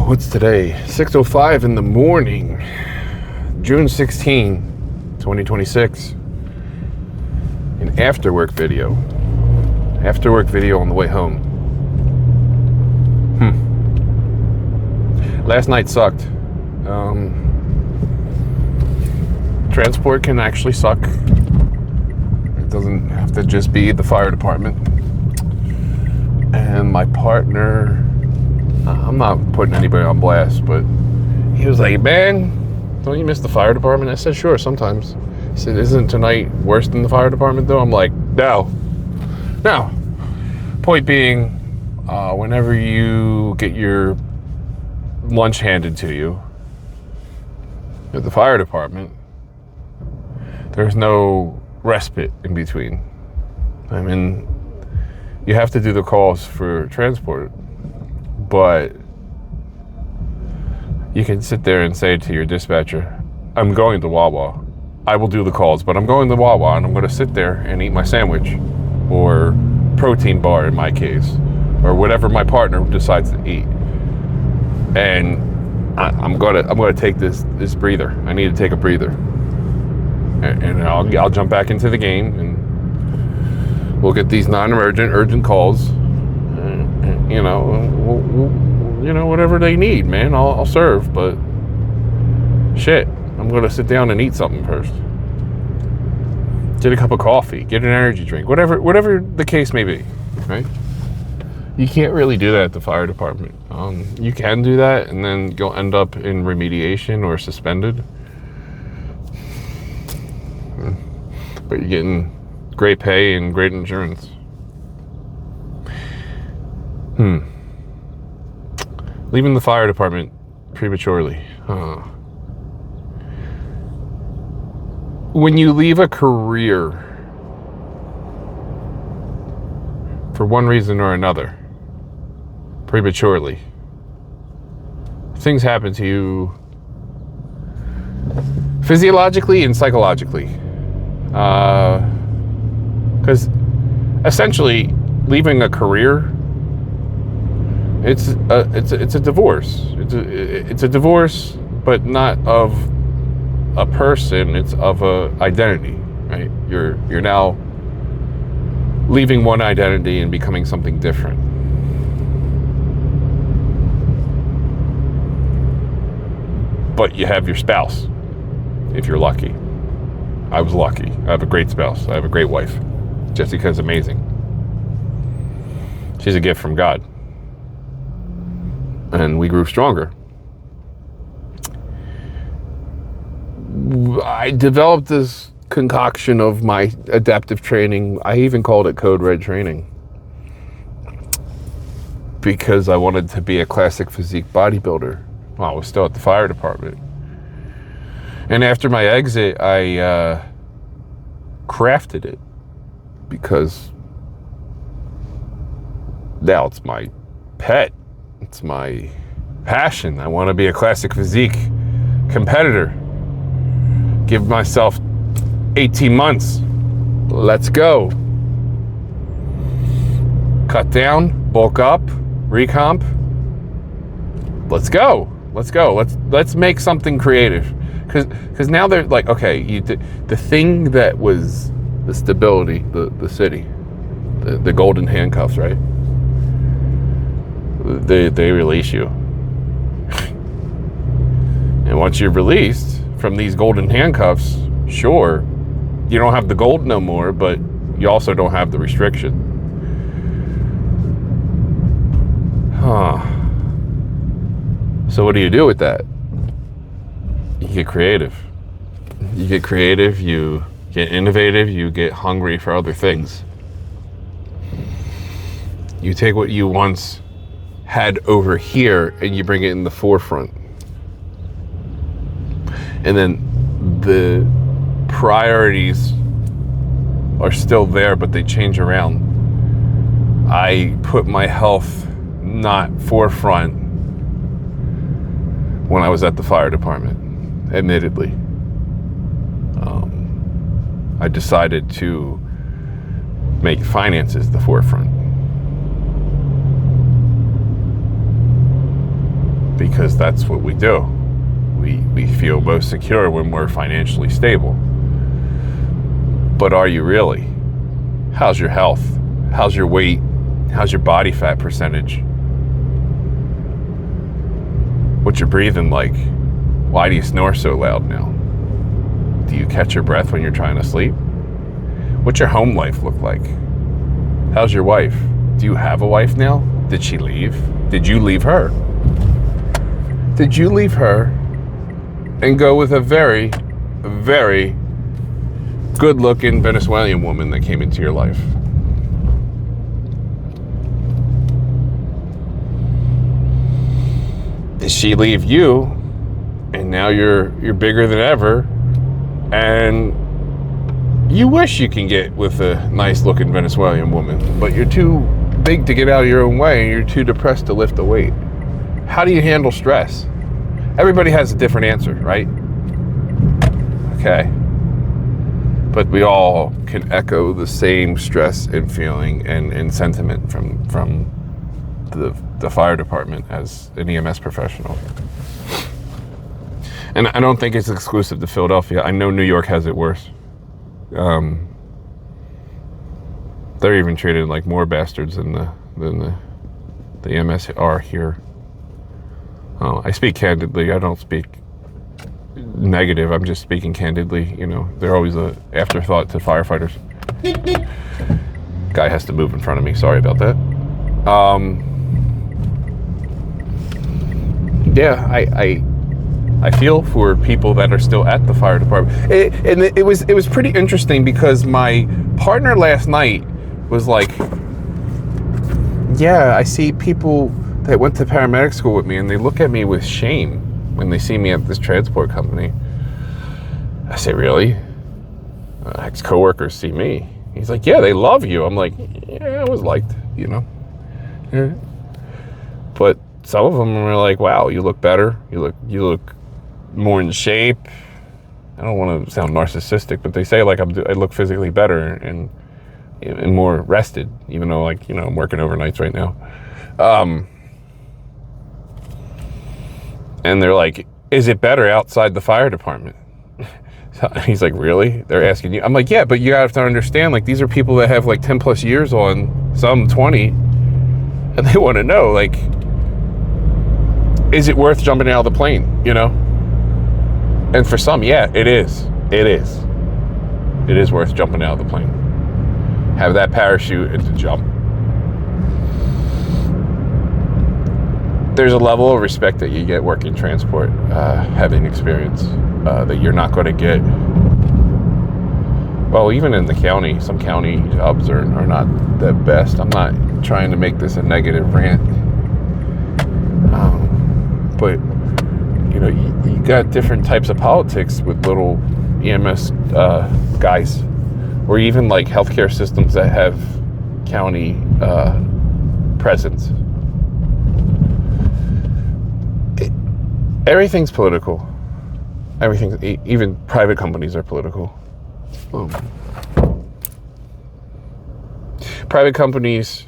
What's today? 6:05 in the morning, June 16, 2026. An after-work video. After-work video on the way home. Last night sucked. Transport can actually suck. It doesn't have to just be the fire department. And my partner, I'm not putting anybody on blast, but he was like, "Man, don't you miss the fire department?" I said, "Sure, sometimes." He said, "Isn't tonight worse than the fire department though?" I'm like, No. Point being, whenever you get your lunch handed to you at the fire department, there's no respite in between. I mean, you have to do the calls for transport, but you can sit there and say to your dispatcher, "I'm going to Wawa. I will do the calls, but I'm going to Wawa and I'm going to sit there and eat my sandwich or protein bar in my case, or whatever my partner decides to eat. And I'm gonna take this breather. I need to take a breather, and I'll jump back into the game and we'll get these non-emergent, urgent calls. And, whatever they need, man, I'll serve. But shit, I'm gonna sit down and eat something first. Get a cup of coffee, get an energy drink, whatever the case may be, right? You can't really do that at the fire department. You can do that, and then you'll end up in remediation or suspended. But you're getting great pay and great insurance. Leaving the fire department prematurely. When you leave a career for one reason or another, prematurely, things happen to you physiologically and psychologically. Because essentially, leaving a career, it's a divorce. It's a divorce, but not of a person. It's of a identity, right? You're now leaving one identity and becoming something different. But you have your spouse, if you're lucky. I was lucky. I have a great spouse. I have a great wife. Jessica's amazing. She's a gift from God. And we grew stronger. I developed this concoction of my adaptive training. I even called it Code Red training, because I wanted to be a classic physique bodybuilder while I was still at the fire department. And after my exit, I crafted it, because now it's my pet. It's my passion. I want to be a classic physique competitor. Give myself 18 months. Let's go. Cut down, bulk up, recomp. Let's go. Let's make something creative. Because now they're like, okay, the thing that was the stability, the city, the golden handcuffs, right? They release you. And once you're released from these golden handcuffs, sure, you don't have the gold no more, but you also don't have the restriction. So what do you do with that? You get creative. You get innovative, you get hungry for other things. You take what you once had over here and you bring it in the forefront. And then the priorities are still there, but they change around. I put my health not forefront when I was at the fire department, admittedly. I decided to make finances the forefront. because that's what we do. We feel most secure when we're financially stable. But are you really? How's your health? How's your weight? How's your body fat percentage? What's your breathing like? Why do you snore so loud now? Do you catch your breath when you're trying to sleep? What's your home life look like? How's your wife? Do you have a wife now? Did she leave? Did you leave her? Did you leave her and go with a very, very good-looking Venezuelan woman that came into your life? Did she leave you, and now you're bigger than ever, and you wish you can get with a nice-looking Venezuelan woman, but you're too big to get out of your own way, and you're too depressed to lift a weight? How do you handle stress? Everybody has a different answer, right? Okay. But we all can echo the same stress and feeling and sentiment from the fire department as an EMS professional. And I don't think it's exclusive to Philadelphia. I know New York has it worse. They're even treated like more bastards than the EMS are here. I speak candidly. I don't speak negative. I'm just speaking candidly. You know, they're always an afterthought to firefighters. Guy has to move in front of me. Sorry about that. Yeah, I feel for people that are still at the fire department. It was pretty interesting because my partner last night was like, yeah, I see people that went to paramedic school with me and they look at me with shame when they see me at this transport company. I say, really? Ex-coworkers see me. He's like, yeah, they love you. I'm like, yeah, I was liked, you know. Yeah. But some of them are like, wow, you look better. You look more in shape. I don't want to sound narcissistic, but they say like I look physically better and more rested, even though like, you know, I'm working overnights right now. And they're like, is it better outside the fire department? So he's like, really? They're asking you? I'm like, yeah, but you have to understand, like, these are people that have like 10 plus years on, some 20, and they want to know, like, is it worth jumping out of the plane, you know? And for some, yeah, it is. It is. It is worth jumping out of the plane. Have that parachute and to jump. There's a level of respect that you get working transport, having experience, that you're not going to get. Well, even in the county, some county jobs are not the best. I'm not trying to make this a negative rant. But, you know, you got different types of politics with little EMS guys, or even like healthcare systems that have county presence. Everything's political. Everything, even private companies are political. Private companies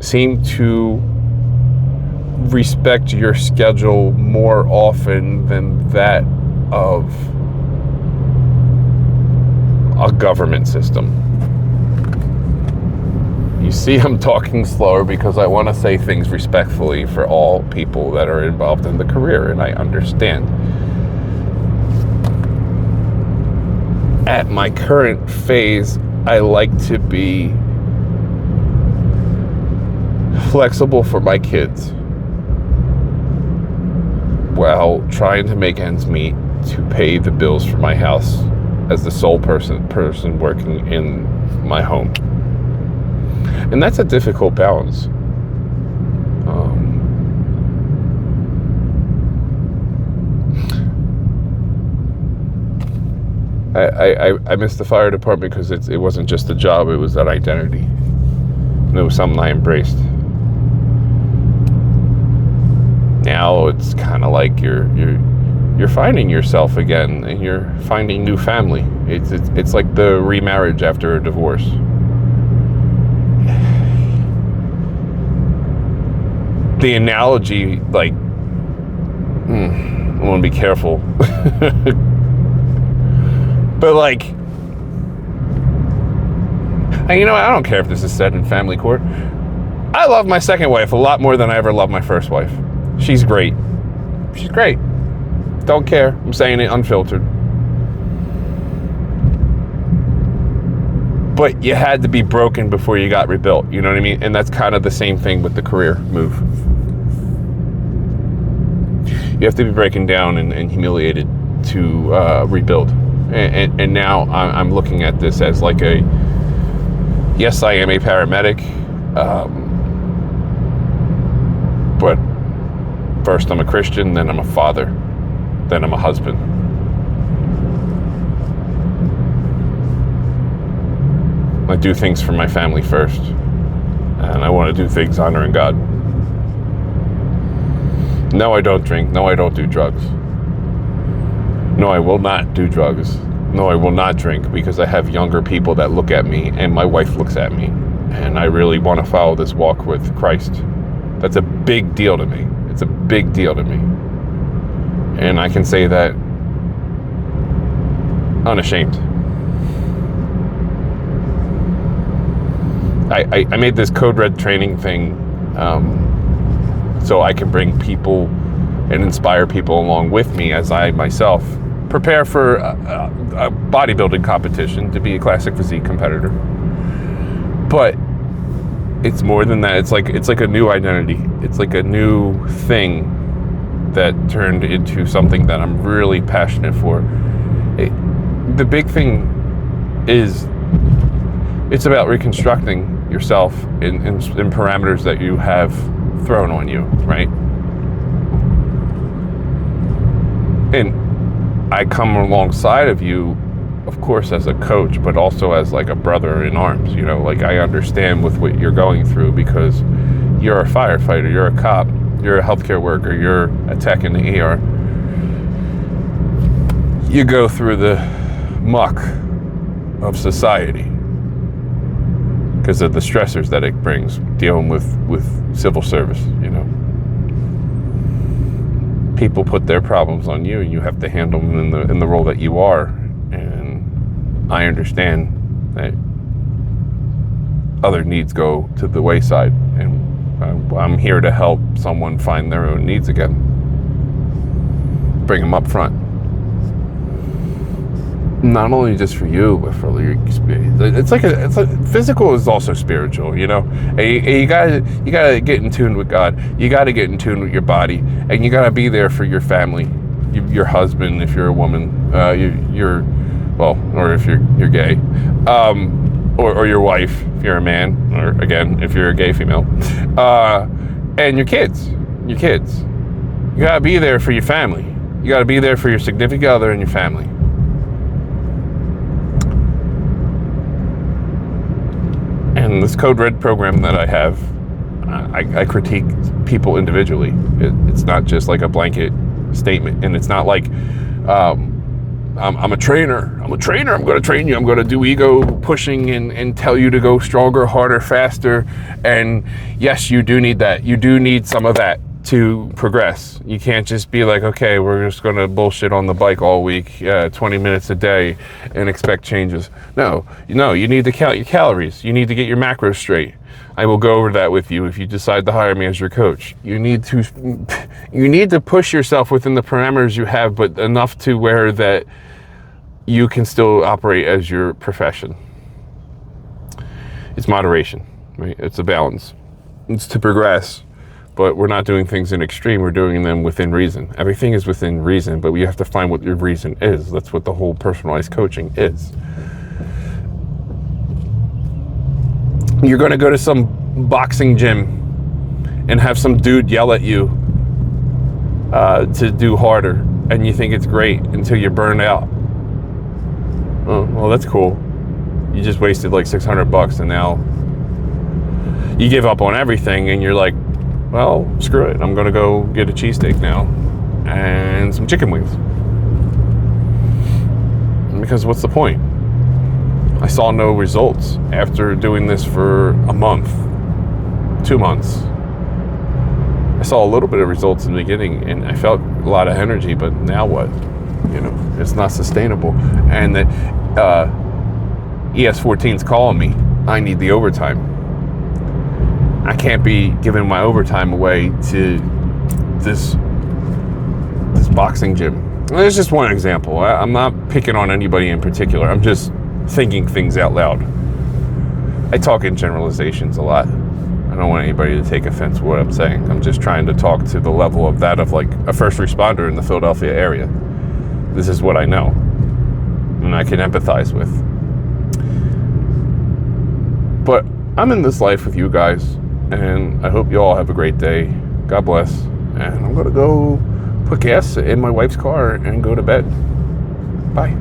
seem to respect your schedule more often than that of a government system. You see, I'm talking slower because I want to say things respectfully for all people that are involved in the career, and I understand. At my current phase, I like to be flexible for my kids while trying to make ends meet to pay the bills for my house as the sole person working in my home. And that's a difficult balance. I miss the fire department because it wasn't just a job, it was that identity. And it was something I embraced. Now it's kind of like you're finding yourself again, and you're finding new family. It's like the remarriage after a divorce. the analogy, like, I want to be careful. But like, and you know, I don't care if this is said in family court. I love my second wife a lot more than I ever loved my first wife. She's great. She's great. Don't care. I'm saying it unfiltered. But you had to be broken before you got rebuilt. You know what I mean? And that's kind of the same thing with the career move. You have to be breaking down and humiliated to rebuild. And now I'm looking at this as like a, yes, I am a paramedic. But first I'm a Christian, then I'm a father, then I'm a husband. I do things for my family first, and I want to do things honoring God. No, I don't drink. No, I don't do drugs. No, I will not do drugs. No, I will not drink, because I have younger people that look at me, and my wife looks at me, and I really want to follow this walk with Christ. That's a big deal to me. It's a big deal to me. And I can say that unashamed. I made this Code Red training thing so I can bring people and inspire people along with me as I myself prepare for a bodybuilding competition to be a classic physique competitor. But it's more than that. It's like a new identity. It's like a new thing that turned into something that I'm really passionate for. The big thing is, it's about reconstructing yourself in parameters that you have thrown on you, right? And I come alongside of you, of course, as a coach, but also as like a brother in arms, you know, like I understand with what you're going through, because you're a firefighter, you're a cop, you're a healthcare worker, you're a tech in the ER. You go through the muck of society because of the stressors that it brings, dealing with civil service, you know. People put their problems on you, and you have to handle them in the role that you are. And I understand that other needs go to the wayside, and I'm here to help someone find their own needs again. Bring them up front. Not only just for you, but for your experience. It's like physical is also spiritual, you know. And you gotta get in tune with God. You gotta get in tune with your body, and you gotta be there for your family, your husband if you're a woman, or if you're gay, or your wife if you're a man, or again if you're a gay female, and your kids. You gotta be there for your family. You gotta be there for your significant other and your family. And this Code Red program that I have, I critique people individually. It's not just like a blanket statement, and it's not like I'm a trainer. I'm going to train you. I'm going to do ego pushing and tell you to go stronger, harder, faster. And yes, you do need that. You do need some of that to progress. You can't just be like, okay, we're just going to bullshit on the bike all week, 20 minutes a day, and expect changes. No, you need to count your calories. You need to get your macros straight. I will go over that with you if you decide to hire me as your coach. You need to push yourself within the parameters you have, but enough to where that you can still operate as your profession. It's moderation, right? It's a balance. It's to progress. But we're not doing things in extreme, we're doing them within reason. Everything is within reason, but we have to find what your reason is. That's what the whole personalized coaching is. You're gonna go to some boxing gym and have some dude yell at you to do harder, and you think it's great until you're burned out. Oh, well, that's cool. You just wasted like $600 and now you give up on everything and you're like, well, screw it. I'm going to go get a cheesesteak now and some chicken wings. Because what's the point? I saw no results after doing this for a month, 2 months. I saw a little bit of results in the beginning, and I felt a lot of energy, but now what? It's not sustainable. And the ES14's calling me. I need the overtime. I can't be giving my overtime away to this boxing gym. There's just one example. I'm not picking on anybody in particular. I'm just thinking things out loud. I talk in generalizations a lot. I don't want anybody to take offense to what I'm saying. I'm just trying to talk to the level of that of like a first responder in the Philadelphia area. This is what I know, and I can empathize with. But I'm in this life with you guys, and I hope you all have a great day. God bless. And I'm going to go put gas in my wife's car and go to bed. Bye.